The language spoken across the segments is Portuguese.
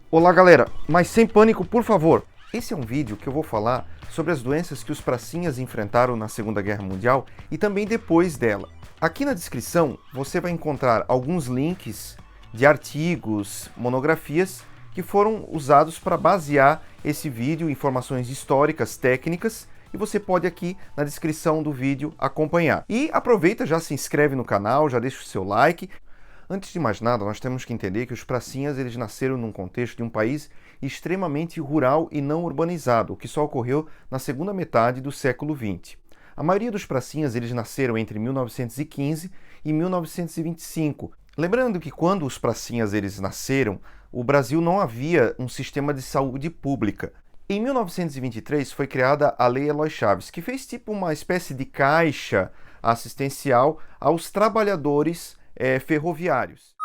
Olá galera, mas sem pânico por favor. Esse é um vídeo que eu vou falar sobre as doenças que os pracinhas enfrentaram na Segunda Guerra Mundial e também depois dela. Aqui na descrição você vai encontrar alguns links de artigos, monografias que foram usados para basear esse vídeo, informações históricas, técnicas, e você pode aqui na descrição do vídeo acompanhar. E aproveita, já se inscreve no canal, já deixa o seu like. Antes de mais nada, nós temos que entender que os pracinhas eles nasceram num contexto de um país extremamente rural e não urbanizado, o que só ocorreu na segunda metade do século XX. A maioria dos pracinhas eles nasceram entre 1915 e 1925. Lembrando que quando os pracinhas eles nasceram, o Brasil não havia um sistema de saúde pública. Em 1923 foi criada a Lei Eloy Chaves, que fez tipo uma espécie de caixa assistencial aos trabalhadores ferroviários.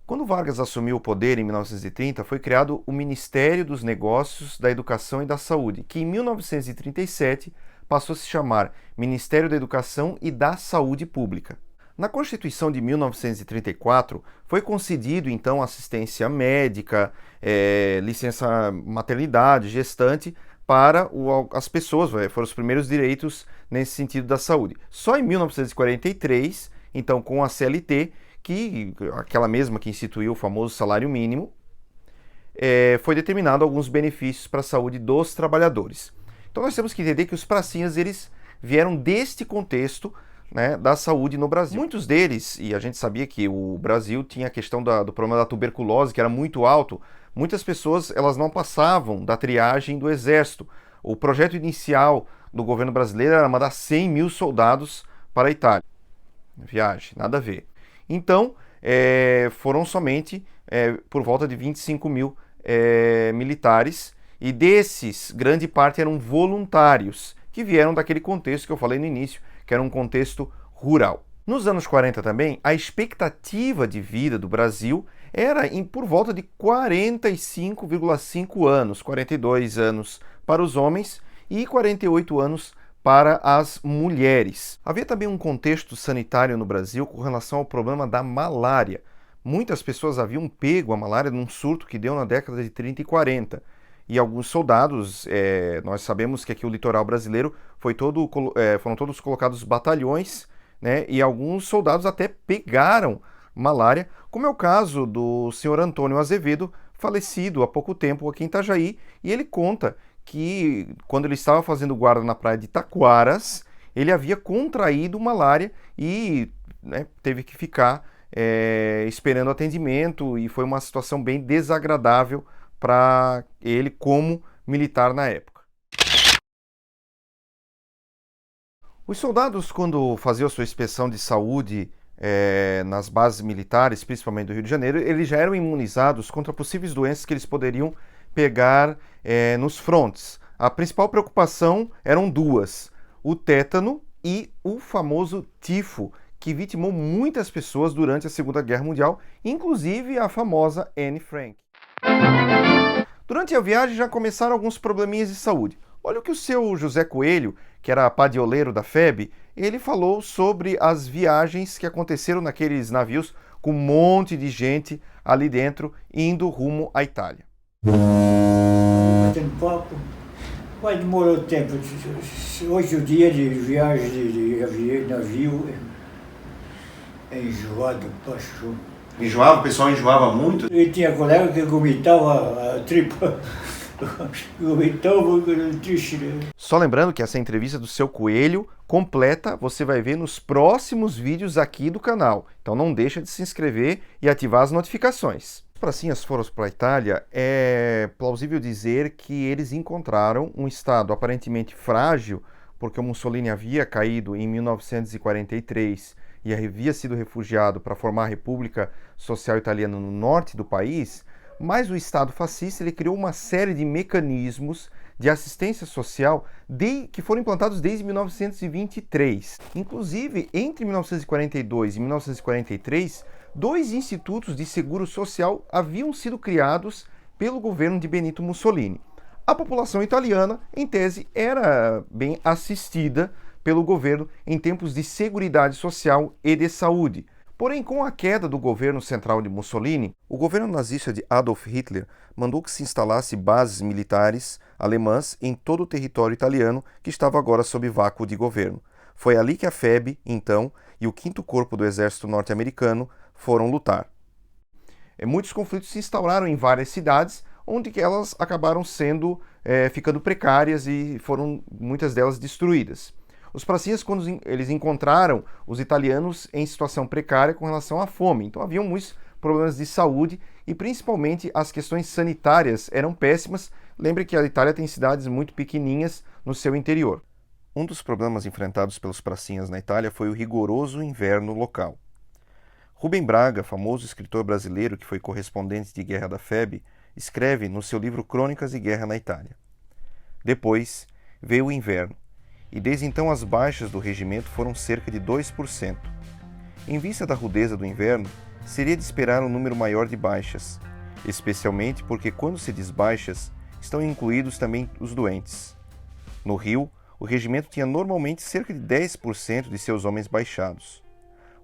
Quando Vargas assumiu o poder em 1930, foi criado o Ministério dos Negócios, da Educação e da Saúde, que em 1937 passou a se chamar Ministério da Educação e da Saúde Pública. Na Constituição de 1934, foi concedido então assistência médica, licença maternidade, gestante, para as pessoas, foram os primeiros direitos nesse sentido da saúde. Só em 1943, então com a CLT, que aquela mesma que instituiu o famoso salário mínimo, foi determinado alguns benefícios para a saúde dos trabalhadores. Então nós temos que entender que os pracinhas eles vieram deste contexto, né, da saúde no Brasil. Muitos deles, e a gente sabia que o Brasil tinha a questão do problema da tuberculose, que era muito alto, muitas pessoas elas não passavam da triagem do exército. O projeto inicial do governo brasileiro era mandar 100 mil soldados para a Itália. Viagem, nada a ver. Então, foram somente por volta de 25 mil militares, e desses, grande parte eram voluntários, que vieram daquele contexto que eu falei no início, que era um contexto rural. Nos anos 40 também, a expectativa de vida do Brasil era por volta de 45,5 anos, 42 anos para os homens e 48 anos para as mulheres. Havia também um contexto sanitário no Brasil com relação ao problema da malária. Muitas pessoas haviam pego a malária num surto que deu na década de 30 e 40. E alguns soldados, nós sabemos que aqui o litoral brasileiro foram todos colocados batalhões, né, e alguns soldados até pegaram malária, como é o caso do senhor Antônio Azevedo, falecido há pouco tempo aqui em Itajaí, e ele conta que quando ele estava fazendo guarda na praia de Taquaras, ele havia contraído malária e, né, teve que ficar esperando atendimento, e foi uma situação bem desagradável para ele como militar na época. Os soldados, quando faziam a sua inspeção de saúde nas bases militares, principalmente do Rio de Janeiro, eles já eram imunizados contra possíveis doenças que eles poderiam pegar nos frontes. A principal preocupação eram duas: o tétano e o famoso tifo, que vitimou muitas pessoas durante a Segunda Guerra Mundial, inclusive a famosa Anne Frank. Durante a viagem já começaram alguns probleminhas de saúde. Olha o que o seu José Coelho, que era padioleiro da FEB, ele falou sobre as viagens que aconteceram naqueles navios com um monte de gente ali dentro indo rumo à Itália. Batendo papo, mas demorou tempo. 8 dias de viagem de navio, enjoado, paixão. Enjoava? O pessoal enjoava muito? E tinha colega que vomitava a tripa, vomitava triste, né? Só lembrando que essa entrevista do seu Coelho completa você vai ver nos próximos vídeos aqui do canal. Então não deixa de se inscrever e ativar as notificações. Os pracinhas foram para a Itália, é plausível dizer que eles encontraram um estado aparentemente frágil, porque o Mussolini havia caído em 1943 e havia sido refugiado para formar a República Social Italiana no norte do país, mas o Estado fascista ele criou uma série de mecanismos de assistência social que foram implantados desde 1923. Inclusive, entre 1942 e 1943, 2 institutos de seguro social haviam sido criados pelo governo de Benito Mussolini. A população italiana, em tese, era bem assistida pelo governo em tempos de seguridade social e de saúde. Porém, com a queda do governo central de Mussolini, o governo nazista de Adolf Hitler mandou que se instalasse bases militares alemãs em todo o território italiano que estava agora sob vácuo de governo. Foi ali que a FEB, então, e o 5º Corpo do Exército Norte-Americano foram lutar. Muitos conflitos se instauraram em várias cidades, onde elas acabaram ficando precárias e foram muitas delas destruídas. Os pracinhas, quando eles encontraram os italianos em situação precária com relação à fome, então haviam muitos problemas de saúde e principalmente as questões sanitárias eram péssimas. Lembre que a Itália tem cidades muito pequeninhas no seu interior. Um dos problemas enfrentados pelos pracinhas na Itália foi o rigoroso inverno local. Rubem Braga, famoso escritor brasileiro que foi correspondente de guerra da FEB, escreve no seu livro Crônicas de Guerra na Itália. Depois veio o inverno, e desde então as baixas do regimento foram cerca de 2%. Em vista da rudeza do inverno, seria de esperar um número maior de baixas, especialmente porque quando se diz baixas, estão incluídos também os doentes. No Rio, o regimento tinha normalmente cerca de 10% de seus homens baixados.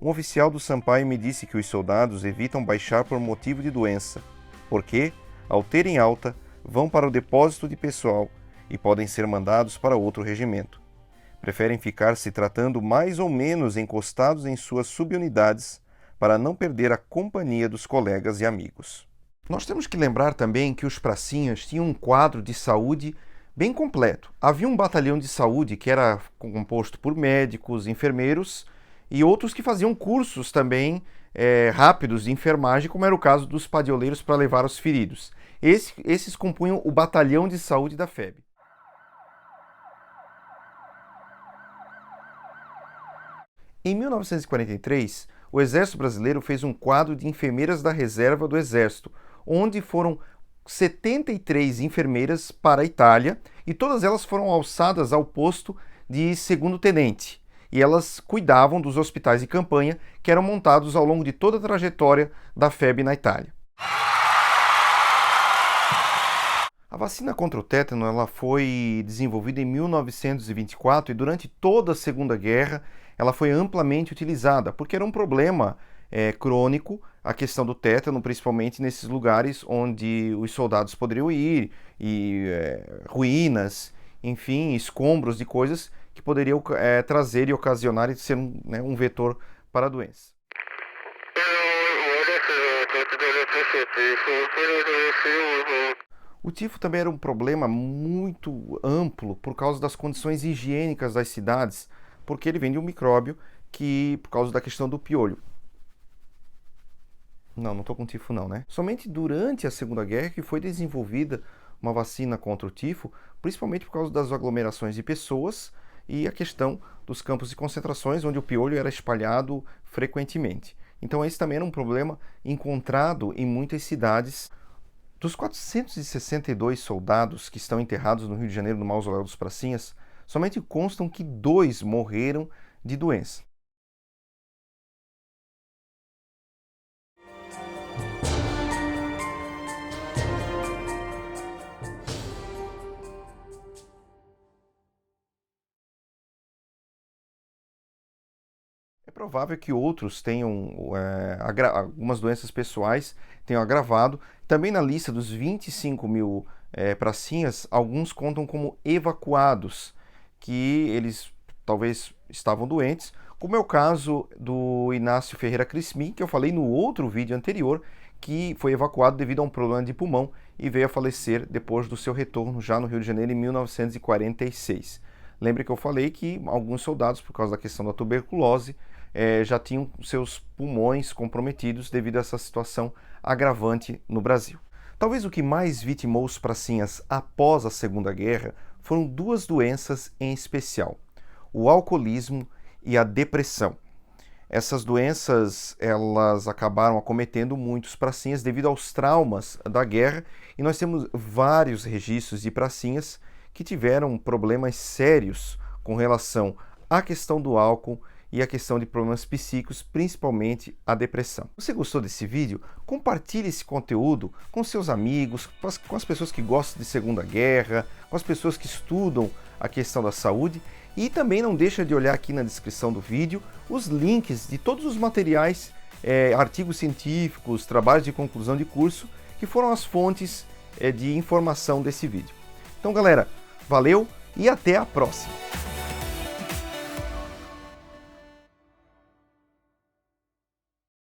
Um oficial do Sampaio me disse que os soldados evitam baixar por motivo de doença, porque, ao terem alta, vão para o depósito de pessoal e podem ser mandados para outro regimento. Preferem ficar se tratando mais ou menos encostados em suas subunidades para não perder a companhia dos colegas e amigos. Nós temos que lembrar também que os pracinhas tinham um quadro de saúde bem completo. Havia um batalhão de saúde que era composto por médicos, enfermeiros e outros que faziam cursos também rápidos de enfermagem, como era o caso dos padioleiros para levar os feridos. Esses compunham o batalhão de saúde da FEB. Em 1943, o Exército Brasileiro fez um quadro de enfermeiras da reserva do Exército, onde foram 73 enfermeiras para a Itália e todas elas foram alçadas ao posto de segundo-tenente. E elas cuidavam dos hospitais de campanha que eram montados ao longo de toda a trajetória da FEB na Itália. A vacina contra o tétano ela foi desenvolvida em 1924 e durante toda a Segunda Guerra ela foi amplamente utilizada, porque era um problema crônico, a questão do tétano, principalmente nesses lugares onde os soldados poderiam ir, e ruínas, enfim, escombros de coisas que poderiam trazer e ocasionar e ser um vetor para a doença. O tifo também era um problema muito amplo por causa das condições higiênicas das cidades, porque ele vem de um micróbio que, por causa da questão do piolho. Não estou com tifo não, né? Somente durante a Segunda Guerra que foi desenvolvida uma vacina contra o tifo, principalmente por causa das aglomerações de pessoas e a questão dos campos de concentrações, onde o piolho era espalhado frequentemente. Então esse também era um problema encontrado em muitas cidades. Dos 462 soldados que estão enterrados no Rio de Janeiro, no Mausoléu dos Pracinhas, somente constam que 2 morreram de doença. É provável que outros tenham algumas doenças pessoais tenham agravado. Também na lista dos 25 mil pracinhas, alguns contam como evacuados, que eles talvez estavam doentes, como é o caso do Inácio Ferreira Crispim, que eu falei no outro vídeo anterior, que foi evacuado devido a um problema de pulmão e veio a falecer depois do seu retorno já no Rio de Janeiro em 1946. Lembre que eu falei que alguns soldados, por causa da questão da tuberculose, já tinham seus pulmões comprometidos devido a essa situação agravante no Brasil. Talvez o que mais vitimou os pracinhas após a Segunda Guerra foram 2 doenças em especial: o alcoolismo e a depressão. Essas doenças elas acabaram acometendo muitos pracinhas devido aos traumas da guerra, e nós temos vários registros de pracinhas que tiveram problemas sérios com relação à questão do álcool e a questão de problemas psíquicos, principalmente a depressão. Se você gostou desse vídeo, compartilhe esse conteúdo com seus amigos, com as pessoas que gostam de Segunda Guerra, com as pessoas que estudam a questão da saúde, e também não deixa de olhar aqui na descrição do vídeo os links de todos os materiais artigos científicos, trabalhos de conclusão de curso, que foram as fontes de informação desse vídeo. Então galera, valeu e até a próxima!